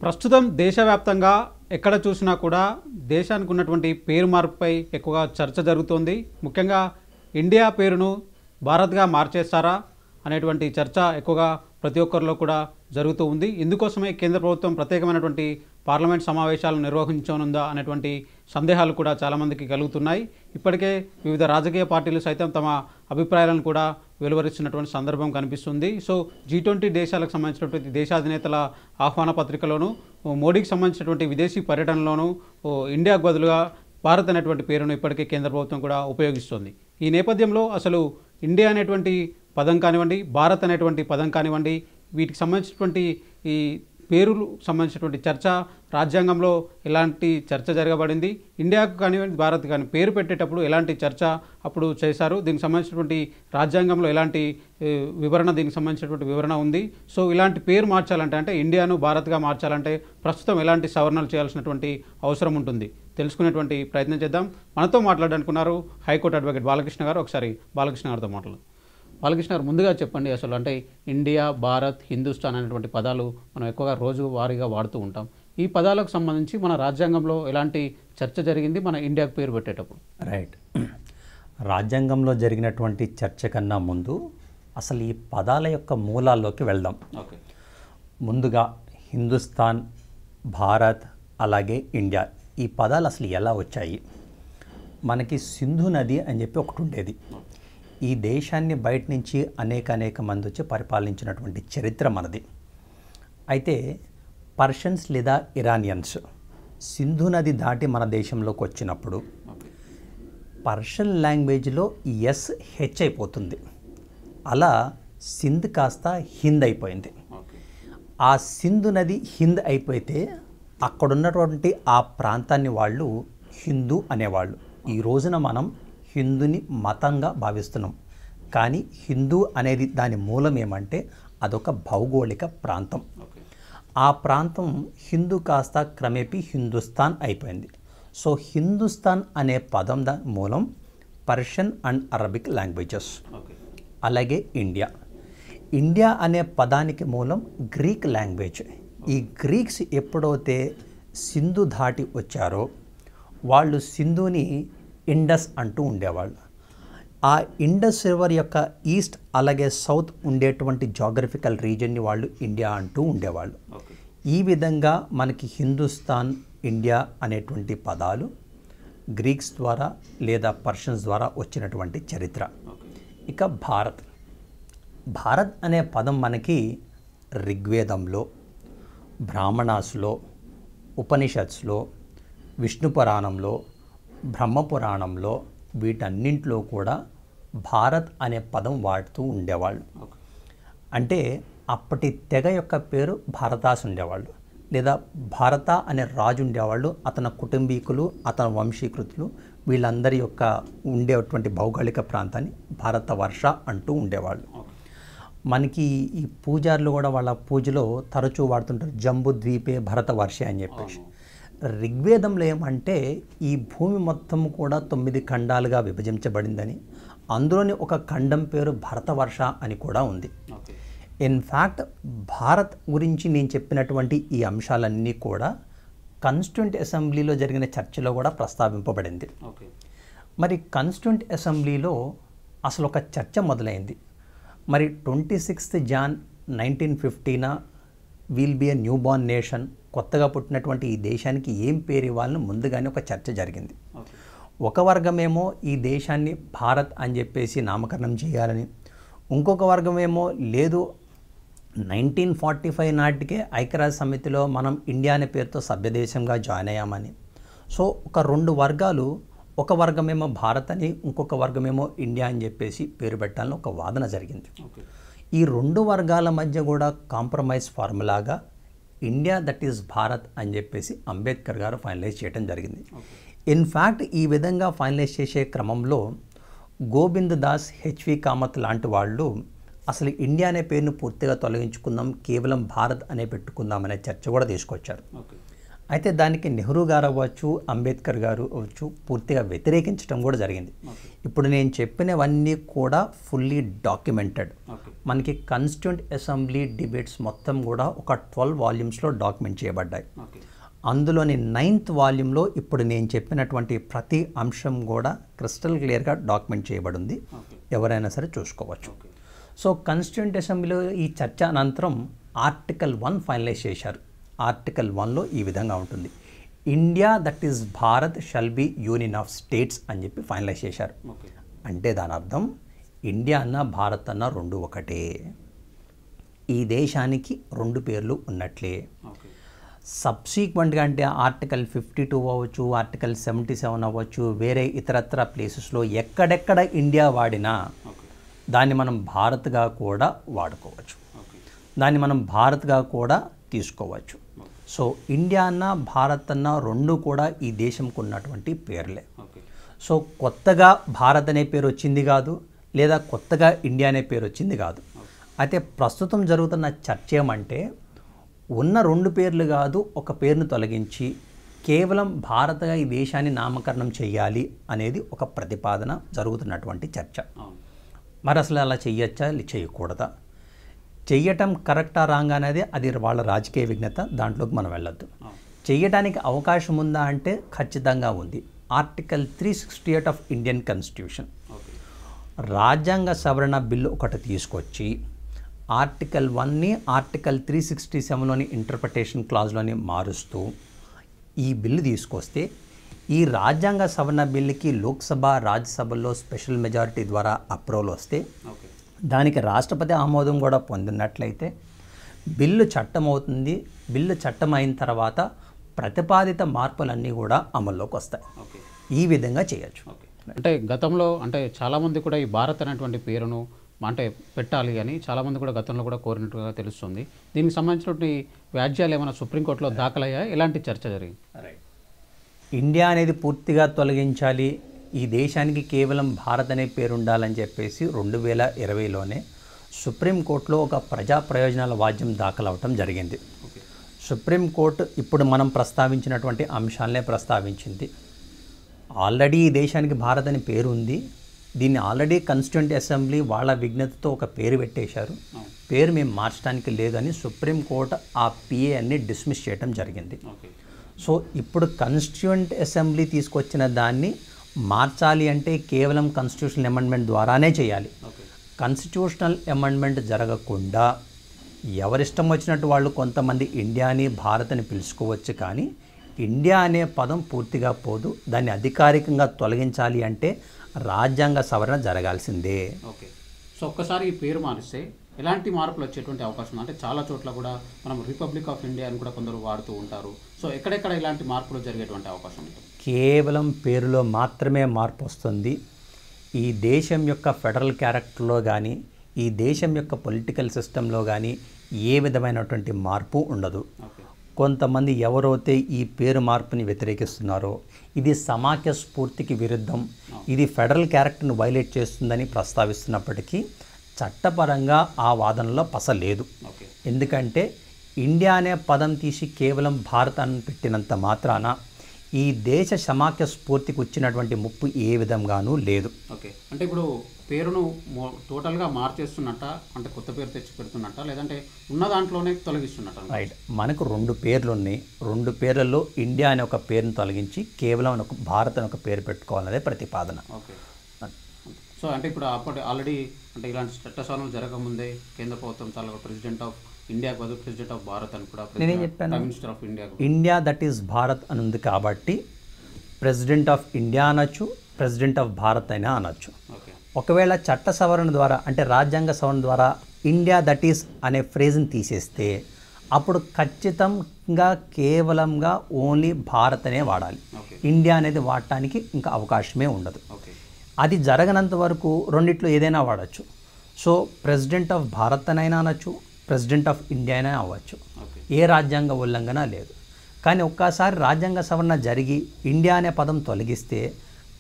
ప్రస్తుతం దేశవ్యాప్తంగా ఎక్కడ చూసినా కూడా దేశానికి ఉన్నటువంటి పేరు మార్పుపై ఎక్కువగా చర్చ జరుగుతోంది. ముఖ్యంగా ఇండియా పేరును భారత్గా మార్చేస్తారా అనేటువంటి చర్చ ఎక్కువగా ప్రతి ఒక్కరిలో కూడా జరుగుతూ ఉంది. ఇందుకోసమే కేంద్ర ప్రభుత్వం ప్రత్యేకమైనటువంటి పార్లమెంట్ సమావేశాలను నిర్వహించనుందా అనేటువంటి సందేహాలు కూడా చాలామందికి కలుగుతున్నాయి. ఇప్పటికే వివిధ రాజకీయ పార్టీలు సైతం తమ అభిప్రాయాలను కూడా వెలువరిస్తున్నటువంటి సందర్భం కనిపిస్తుంది. సో G20 దేశాలకు సంబంధించినటువంటి దేశాధినేతల ఆహ్వాన పత్రికలోను మోడీకి సంబంధించినటువంటి విదేశీ పర్యటనలోనూ ఇండియాకు బదులుగా భారత్ అనేటువంటి పేరును ఇప్పటికే కేంద్ర ప్రభుత్వం కూడా ఉపయోగిస్తుంది. ఈ నేపథ్యంలో అసలు ఇండియా అనేటువంటి పదం కానివ్వండి, భారత్ అనేటువంటి పదం కానివ్వండి, వీటికి సంబంధించినటువంటి ఈ పేరులు సంబంధించినటువంటి చర్చ రాజ్యాంగంలో ఎలాంటి చర్చ జరగబడింది, ఇండియాకు కానివ్వండి భారత్ కానీ పేరు పెట్టేటప్పుడు ఎలాంటి చర్చ అప్పుడు చేశారు, దీనికి సంబంధించినటువంటి రాజ్యాంగంలో ఎలాంటి వివరణ దీనికి సంబంధించినటువంటి వివరణ ఉంది. సో ఇలాంటి పేరు మార్చాలంటే అంటే ఇండియాను భారత్గా మార్చాలంటే ప్రస్తుతం ఎలాంటి సవరణలు చేయాల్సినటువంటి అవసరం ఉంటుంది తెలుసుకునేటువంటి ప్రయత్నం చేద్దాం. మనతో మాట్లాడాలనుకున్నారు హైకోర్టు అడ్వకేట్ బాలకృష్ణ గారు. ఒకసారి బాలకృష్ణ గారితో మాట్లాడు. బాలకృష్ణ గారు, ముందుగా చెప్పండి, అసలు అంటే ఇండియా, భారత్, హిందుస్థాన్ అనేటువంటి పదాలు మనం ఎక్కువగా రోజువారీగా వాడుతూ ఉంటాం. ఈ పదాలకు సంబంధించి మన రాజ్యాంగంలో ఎలాంటి చర్చ జరిగింది మన ఇండియాకు పేరు పెట్టేటప్పుడు? రైట్, రాజ్యాంగంలో జరిగినటువంటి చర్చ కన్నా ముందు అసలు ఈ పదాల యొక్క మూలాల్లోకి వెళ్దాం. ఓకే, ముందుగా హిందుస్థాన్, భారత్, అలాగే ఇండియా, ఈ పదాలు అసలు ఎలా వచ్చాయి? మనకి సింధు నది అని చెప్పి ఒకటి ఉండేది. ఈ దేశాన్ని బయట నుంచి అనేక మంది వచ్చి పరిపాలించినటువంటి చరిత్ర మనది. అయితే పర్షియన్స్ లేదా ఇరానియన్స్ సింధు నది దాటి మన దేశంలోకి వచ్చినప్పుడు పర్షియన్ లాంగ్వేజ్లో హెచ్ అయిపోతుంది. అలా సింధ్ కాస్త హింద్ అయిపోయింది. ఆ సింధు నది హింద్ అయిపోతే అక్కడున్నటువంటి ఆ ప్రాంతాన్ని వాళ్ళు హిందూ అనేవాళ్ళు. ఈ రోజున మనం హిందూని మతంగా భావిస్తున్నాం, కానీ హిందూ అనేది దాని మూలం ఏమంటే అదొక భౌగోళిక ప్రాంతం. ఆ ప్రాంతం హిందూ కాస్త క్రమేపీ హిందుస్థాన్ అయిపోయింది. సో హిందుస్థాన్ అనే పదం మూలం పర్షియన్ అండ్ అరబిక్ లాంగ్వేజెస్. అలాగే ఇండియా, ఇండియా అనే పదానికి మూలం గ్రీక్ లాంగ్వేజ్. ఈ గ్రీక్స్ ఎప్పుడైతే సింధు దాటి వచ్చారో వాళ్ళు సింధుని ఇండస్ అంటూ ఉండేవాళ్ళు. ఆ ఇండస్ రివర్ యొక్క ఈస్ట్ అలాగే సౌత్ ఉండేటువంటి జాగ్రఫికల్ రీజన్ని వాళ్ళు ఇండియా అంటూ ఉండేవాళ్ళు. ఈ విధంగా మనకి హిందుస్థాన్, ఇండియా అనేటువంటి పదాలు గ్రీక్స్ ద్వారా లేదా పర్షియన్స్ ద్వారా వచ్చినటువంటి చరిత్ర. ఇక భారత్, భారత్ అనే పదం మనకి ఋగ్వేదంలో, బ్రాహ్మణాస్లో, ఉపనిషత్స్లో, విష్ణు పురాణంలో, బ్రహ్మపురాణంలో, వీటన్నింటిలో కూడా భారత్ అనే పదం వాడుతూ ఉండేవాళ్ళు. అంటే అప్పటి తెగ యొక్క పేరు భారతాస్ ఉండేవాళ్ళు, లేదా భారత అనే రాజు ఉండేవాళ్ళు. అతని కుటుంబీకులు, అతని వంశీకృతులు, వీళ్ళందరి యొక్క ఉండేటువంటి భౌగోళిక ప్రాంతాన్ని భారతవర్ష అంటూ ఉండేవాళ్ళు. మనకి ఈ పూజారులు కూడా వాళ్ళ పూజలో తరచూ వాడుతుంటారు జంబు ద్వీపే భరతవర్ష అని చెప్పేసి. ఋగ్వేదంలో ఏమంటే ఈ భూమి మొత్తం కూడా 9 ఖండాలుగా విభజించబడిందని, అందులోని ఒక ఖండం పేరు భరతవర్ష అని కూడా ఉంది. ఇన్ఫ్యాక్ట్ భారత్ గురించి నేను చెప్పినటువంటి ఈ అంశాలన్నీ కూడా కాన్స్టిట్యూంట్ అసెంబ్లీలో జరిగిన చర్చలో కూడా ప్రస్తావింపబడింది. మరి కాన్స్టిట్యూంట్ అసెంబ్లీలో అసలు ఒక చర్చ మొదలైంది. మరి 26 Jan 1950 will be a newborn nation, కొత్తగా పుట్టినటువంటి ఈ దేశానికి ఏం పేరు ఇవ్వాలని ముందుగానే ఒక చర్చ జరిగింది. ఒక వర్గమేమో ఈ దేశాన్ని భారత్ అని చెప్పేసి నామకరణం చేయాలని, ఇంకొక వర్గమేమో లేదు 1945 నాటికే ఐక్యరాజ్య సమితిలో మనం ఇండియా అనే పేరుతో సభ్యదేశంగా జాయిన్ అయ్యామని. సో ఒక 2 వర్గాలు, ఒక వర్గమేమో భారత్ అని, ఇంకొక వర్గమేమో ఇండియా అని చెప్పేసి పేరు పెట్టాలని ఒక వాదన జరిగింది. ఈ 2 వర్గాల మధ్య కూడా కాంప్రమైజ్ ఫార్ములాగా ఇండియా దట్ ఈస్ భారత్ అని చెప్పేసి అంబేద్కర్ గారు ఫైనలైజ్ చేయడం జరిగింది. ఇన్ఫ్యాక్ట్ ఈ విధంగా ఫైనలైజ్ చేసే క్రమంలో గోవింద్ దాస్, హెచ్వి కామత్ లాంటి వాళ్ళు అసలు ఇండియా అనే పేరును పూర్తిగా తొలగించుకుందాం, కేవలం భారత్ అనే పెట్టుకుందాం అనే చర్చ కూడా తీసుకొచ్చారు. అయితే దానికి నెహ్రూ గారు అవ్వచ్చు, అంబేద్కర్ గారు అవ్వచ్చు పూర్తిగా వ్యతిరేకించడం కూడా జరిగింది. ఇప్పుడు నేను చెప్పినవన్నీ కూడా ఫుల్లీ డాక్యుమెంటెడ్. మనకి కాన్స్టిట్యూంట్ అసెంబ్లీ డిబేట్స్ మొత్తం కూడా ఒక 12 వాల్యూమ్స్లో డాక్యుమెంట్ చేయబడ్డాయి. అందులోని 9th వాల్యూమ్లో ఇప్పుడు నేను చెప్పినటువంటి ప్రతి అంశం కూడా క్రిస్టల్ క్లియర్గా డాక్యుమెంట్ చేయబడింది. ఎవరైనా సరే చూసుకోవచ్చు. సో కాన్స్టిట్యూంట్ అసెంబ్లీలో ఈ చర్చ అనంతరం ఆర్టికల్ 1 ఫైనలైజ్ చేశారు. ఆర్టికల్ 1లో ఈ విధంగా ఉంటుంది, India that is Bharat shall be union of states అని చెప్పి ఫైనలైజ్ చేశారు. అంటే దాని అర్థం ఇండియా అన్న భారత్ అన్న రెండు ఒకటే, ఈ దేశానికి రెండు పేర్లు ఉన్నట్లే. సబ్సీక్వెంట్గా అంటే ఆర్టికల్ 52 అవ్వచ్చు, ఆర్టికల్ 77 అవ్వచ్చు, వేరే ఇతరత్ర ప్లేసెస్లో ఎక్కడెక్కడ ఇండియా వాడినా దాన్ని మనం భారత్గా కూడా వాడుకోవచ్చు, దాన్ని మనం భారత్గా కూడా తీసుకోవచ్చు. సో ఇండియా అన్న భారత్ అన్న రెండు కూడా ఈ దేశంకు ఉన్నటువంటి పేర్లే. సో కొత్తగా భారత్ అనే పేరు వచ్చింది కాదు, లేదా కొత్తగా ఇండియా అనే పేరు వచ్చింది కాదు. అయితే ప్రస్తుతం జరుగుతున్న చర్చ ఏమంటే ఉన్న రెండు పేర్లు కాదు, ఒక పేరును తొలగించి కేవలం భారత్గా ఈ దేశాన్ని నామకరణం చేయాలి అనేది ఒక ప్రతిపాదన జరుగుతున్నటువంటి చర్చ. మరి అసలు అలా చెయ్యొచ్చా, చేయకూడదా, చెయ్యటం కరెక్టా రాంగ్ అనేది అది వాళ్ళ రాజకీయ విజ్ఞత, దాంట్లోకి మనం వెళ్ళొద్దు. చెయ్యడానికి అవకాశం ఉందా అంటే ఖచ్చితంగా ఉంది. ఆర్టికల్ 368 ఆఫ్ ఇండియన్ కాన్స్టిట్యూషన్ రాజ్యాంగ సవరణ బిల్లు ఒకటి తీసుకొచ్చి ఆర్టికల్ 1ని ఆర్టికల్ 367లోని ఇంటర్ప్రిటేషన్ క్లాజ్లోని మారుస్తూ ఈ బిల్లు తీసుకొస్తే ఈ రాజ్యాంగ సవరణ బిల్లుకి లోక్సభ, రాజ్యసభలో స్పెషల్ మెజారిటీ ద్వారా అప్రూవల్ వస్తే దానికి రాష్ట్రపతి ఆమోదం కూడా పొందినట్లయితే బిల్లు చట్టం అవుతుంది. బిల్లు చట్టం అయిన తర్వాత ప్రతిపాదిత మార్పులన్నీ కూడా అమల్లోకి వస్తాయి. ఈ విధంగా చేయొచ్చు. అంటే గతంలో అంటే చాలామంది కూడా ఈ భారత్ అనేటువంటి పేరును అంటే పెట్టాలి అని చాలామంది కూడా గతంలో కూడా కోరినట్టుగా తెలుస్తుంది. దీనికి సంబంధించినటువంటి వ్యాజ్యాలు ఏమైనా సుప్రీంకోర్టులో దాఖలయ్యాయి, ఎలాంటి చర్చ జరిగింది? ఇండియా అనేది పూర్తిగా తొలగించాలి, ఈ దేశానికి కేవలం భారత్ అనే పేరు ఉండాలని చెప్పేసి 2020లోనే సుప్రీంకోర్టులో ఒక ప్రజా ప్రయోజనాల వాద్యం దాఖలవటం జరిగింది. సుప్రీంకోర్టు ఇప్పుడు మనం ప్రస్తావించినటువంటి అంశాలనే ప్రస్తావించింది. ఆల్రెడీ ఈ దేశానికి భారత్ అనే పేరు ఉంది, దీన్ని ఆల్రెడీ కాన్స్టిట్యూంట్ అసెంబ్లీ వాళ్ళ విజ్ఞతతో ఒక పేరు పెట్టేశారు, పేరు మేము మార్చడానికి లేదని సుప్రీంకోర్టు ఆ పిఏ అన్ని డిస్మిస్ చేయడం జరిగింది. సో ఇప్పుడు కాన్స్టిట్యూంట్ అసెంబ్లీ తీసుకొచ్చిన దాన్ని మార్చాలి అంటే కేవలం కాన్స్టిట్యూషనల్ అమెండ్మెంట్ ద్వారానే చేయాలి. కాన్స్టిట్యూషనల్ అమెండ్మెంట్ జరగకుండా ఎవరిష్టం వచ్చినట్టు వాళ్ళు కొంతమంది ఇండియాని భారత్ అని పిలుచుకోవచ్చు, కానీ ఇండియా అనే పదం పూర్తిగా పోదు. దాన్ని అధికారికంగా తొలగించాలి అంటే రాజ్యాంగ సవరణ జరగాల్సిందే. ఓకే. సో ఒక్కసారి ఈ పేరు మారిస్తే ఎలాంటి మార్పులు వచ్చేటువంటి అవకాశం ఉంది? అంటే చాలా చోట్ల కూడా మనం రిపబ్లిక్ ఆఫ్ ఇండియా అని కూడా కొందరు వాడుతూ ఉంటారు. సో ఎక్కడెక్కడ ఇలాంటి మార్పులు జరిగేటువంటి అవకాశం ఉంటుంది? కేవలం పేరులో మాత్రమే మార్పు వస్తుంది. ఈ దేశం యొక్క ఫెడరల్ క్యారెక్టర్లో కానీ, ఈ దేశం యొక్క పొలిటికల్ సిస్టంలో కానీ ఏ విధమైనటువంటి మార్పు ఉండదు. కొంతమంది ఎవరైతే ఈ పేరు మార్పుని వ్యతిరేకిస్తున్నారో ఇది సమాఖ్య స్ఫూర్తికి విరుద్ధం, ఇది ఫెడరల్ క్యారెక్టర్ను వైలేట్ చేస్తుందని ప్రస్తావిస్తున్నప్పటికీ చట్టపరంగా ఆ వాదనలో పస లేదు. ఎందుకంటే ఇండియా అనే పదం తీసి కేవలం భారత్ అని పెట్టినంత మాత్రాన ఈ దేశ సమాఖ్య స్ఫూర్తికి వచ్చినటువంటి ముప్పు ఏ విధంగానూ లేదు. ఓకే. అంటే ఇప్పుడు పేరును టోటల్గా మార్చేస్తున్నట్ట, అంటే కొత్త పేరు తెచ్చి పెడుతున్నట్ట, లేదంటే ఉన్న దాంట్లోనే తొలగిస్తున్నట్ట? రైట్. మనకు రెండు పేర్లు ఉన్నాయి. రెండు పేర్లలో ఇండియా అనే ఒక పేరును తొలగించి కేవలం ఒక భారత్ అని ఒక పేరు పెట్టుకోవాలనేదే ప్రతిపాదన. ఓకే. సో అంటే ఇప్పుడు అప్పటి ఆల్రెడీ అంటే ఇలాంటి చట్టసభలు జరగకముందే కేంద్ర ప్రభుత్వం చాలా ప్రెసిడెంట్ ఆఫ్ ఇండియా బదులు ప్రెసిడెంట్ ఆఫ్ భారత్ అని కూడా నేనేం చెప్పాను, prime minister of India, India that is Bharat అని ఉంది కాబట్టి ప్రెసిడెంట్ ఆఫ్ ఇండియా అనొచ్చు, ప్రెసిడెంట్ ఆఫ్ భారత్ అయినా అనొచ్చు. ఒకవేళ చట్ట సవరణ ద్వారా అంటే రాజ్యాంగ సవరణ ద్వారా ఇండియా దట్ ఈస్ అనే ఫ్రేజ్ని తీసేస్తే అప్పుడు ఖచ్చితంగా కేవలంగా ఓన్లీ భారత్ అనే వాడాలి. ఇండియా అనేది వాడటానికి ఇంకా అవకాశమే ఉండదు. అది జరగనంత వరకు రెండిట్లో ఏదైనా వాడచ్చు. సో ప్రెసిడెంట్ ఆఫ్ భారత్ అనైనా అనొచ్చు, ప్రెసిడెంట్ ఆఫ్ ఇండియా అయినా అవ్వచ్చు, ఏ రాజ్యాంగ ఉల్లంఘన లేదు. కానీ ఒక్కసారి రాజ్యాంగ సవరణ జరిగి ఇండియా అనే పదం తొలగిస్తే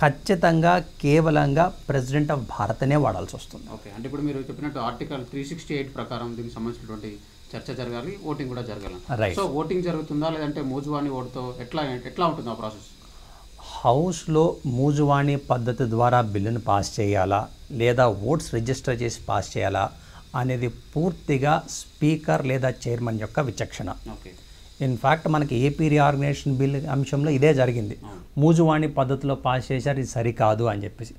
ఖచ్చితంగా కేవలంగా ప్రెసిడెంట్ ఆఫ్ భారత్ అనే వాడాల్సి వస్తుంది. ఓకే. అంటే ఇప్పుడు మీరు చెప్పినట్టు ఆర్టికల్ 368 ప్రకారం దీనికి సంబంధించినటువంటి చర్చ జరగాలి, ఓటింగ్ కూడా జరగాలి. Right. సో ఓటింగ్ జరుగుతుందా లేదంటే మూజువాణి ఓటుతో ఎట్లా ఉంటుంది ఆ ప్రాసెస్? హౌస్లో మూజువాణి పద్ధతి ద్వారా బిల్లును పాస్ చేయాలా లేదా ఓట్స్ రిజిస్టర్ చేసి పాస్ చేయాలా అనేది పూర్తిగా స్పీకర్ లేదా చైర్మన్ యొక్క విచక్షణ. ఓకే. ఇన్ఫ్యాక్ట్ మనకి ఏపీ రీఆర్గనైజేషన్ బిల్ అంశంలో ఇదే జరిగింది. మూజువాణి పద్ధతిలో పాస్ చేశారు, ఇది సరికాదు అని చెప్పేసి.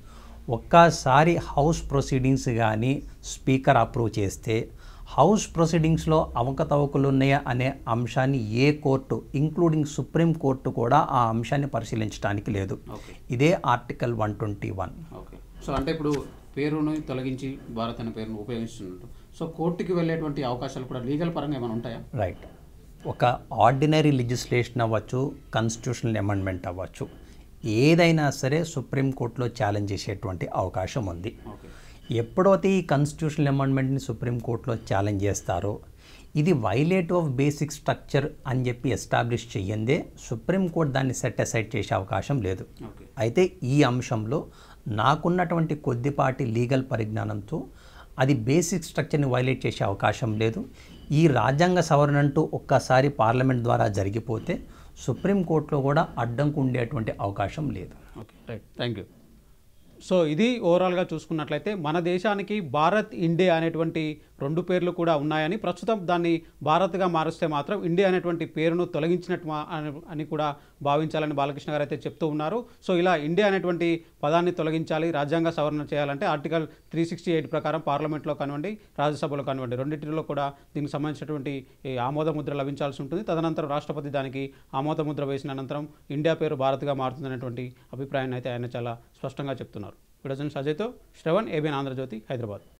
ఒక్కసారి హౌస్ ప్రొసీడింగ్స్ కానీ స్పీకర్ అప్రూవ్ చేస్తే హౌస్ ప్రొసీడింగ్స్లో అవకతవకలు ఉన్నాయా అనే అంశాన్ని ఏ కోర్టు ఇంక్లూడింగ్ సుప్రీం కోర్టు కూడా ఆ అంశాన్ని పరిశీలించడానికి లేదు. ఇదే ఆర్టికల్ 121. ఓకే. సో అంటే ఇప్పుడు పేరును తొలగించి భారత్ అనే పేరును ఉపయోగిస్తున్నట్టు, సో కోర్టుకి వెళ్ళేటువంటి అవకాశాలు కూడా లీగల్ పరంగా ఏమైనా ఉంటాయా? రైట్. ఒక ఆర్డినరీ లెజిస్లేషన్ అవ్వచ్చు, కాన్స్టిట్యూషనల్ అమెండ్మెంట్ అవ్వచ్చు, ఏదైనా సరే సుప్రీంకోర్టులో ఛాలెంజ్ చేసేటువంటి అవకాశం ఉంది. ఓకే. ఎప్పుడైతే ఈ కాన్స్టిట్యూషనల్ అమెండ్మెంట్ని సుప్రీంకోర్టులో ఛాలెంజ్ చేస్తారో ఇది వైలేటివ్ ఆఫ్ బేసిక్ స్ట్రక్చర్ అని చెప్పి ఎస్టాబ్లిష్ చెయ్యందే సుప్రీంకోర్టు దాన్ని సెట్ అసైడ్ చేసే అవకాశం లేదు. అయితే ఈ అంశంలో నాకున్నటువంటి కొద్దిపాటి లీగల్ పరిజ్ఞానంతో అది బేసిక్ స్ట్రక్చర్ని వైలేట్ చేసే అవకాశం లేదు. ఈ రాజ్యాంగ సవరణ అంటూ ఒక్కసారి పార్లమెంట్ ద్వారా జరిగిపోతే సుప్రీంకోర్టులో కూడా అడ్డంకు ఉండేటువంటి అవకాశం లేదు. Okay, right, thank you. So ఇది ఓవరాల్గా చూసుకున్నట్లయితే మన దేశానికి భారత్, ఇండియా అనేటువంటి 2 పేర్లు కూడా ఉన్నాయని, ప్రస్తుతం దాన్ని భారత్గా మారుస్తే మాత్రం ఇండియా అనేటువంటి పేరును తొలగించినట్టు అని కూడా భావించాలని బాలకృష్ణ గారు అయితే చెప్తూ ఉన్నారు. సో ఇలా ఇండియా అనేటువంటి పదాన్ని తొలగించాలి, రాజ్యాంగ సవరణ చేయాలంటే ఆర్టికల్ 368 ప్రకారం పార్లమెంట్లో కానివ్వండి, రాజ్యసభలో కానివ్వండి, రెండింటిలో కూడా దీనికి సంబంధించినటువంటి ఆమోద ముద్ర లభించాల్సి ఉంటుంది. తదనంతరం రాష్ట్రపతి దానికి ఆమోద ముద్ర వేసిన అనంతరం ఇండియా పేరు భారత్గా మారుతుందనేటువంటి అభిప్రాయాన్ని అయితే ఆయన చాలా స్పష్టంగా చెప్తున్నారు. విడజన్ అజయ్తో శ్రవణ్, ఏబిఎన్ ఆంధ్రజ్యోతి, హైదరాబాద్.